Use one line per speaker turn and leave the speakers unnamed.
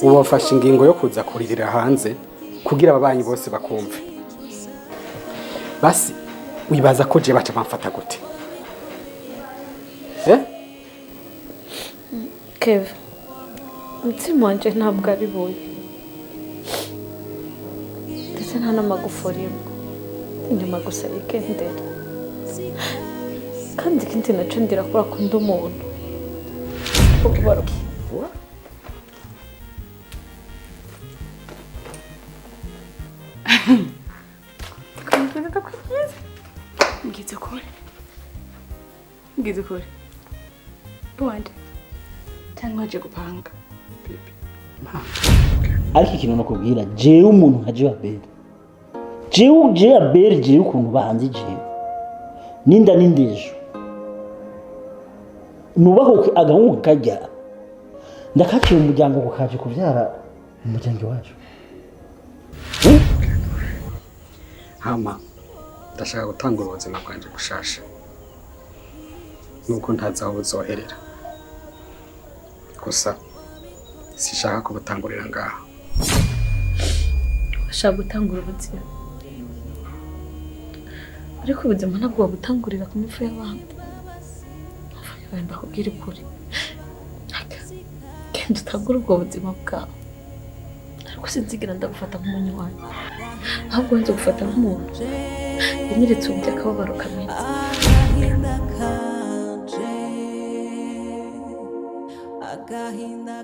ubafashe ingingo yo kuza kuririra hanze kugira ababanyi bose bakumve. Basi wibaza ko je baca bamfata gute?
Keve, umutima wanje ntabwo ari buye ndetse nta n'amagufuri inyuma gusa igendera, kandi ikindi naco ndirakora ko ndi umuntu ubaruka.
Ngize kure bwanje cyangwa waje gupanga
ariko ikintu nakubwira jewe umuntu nka jewe abere jewe ukuntu bahanze jewe ninda nindejo nubaho agahungu kajya ndakakira umuryango ngo kaje kuvyara umuryango wacu.
Hama ndashaka gutangura ubuzima bwanje gushasha nuko ntazi aho buzoherera, gusa sishaka kubutangurira ngaha.
Ashaka gutangura ubuzima ariko ubuzima ntabwo wabutangurira ku mifu y'abandi. Ndakubwira ukuri kandi utangura ubwo buzima bwawe, ariko sinzigira ndagufata nk'umuntu wanjye, ahubwo nzi gufata nk'umuntu yanyeretse uburyo akababaro kameze. Agahinda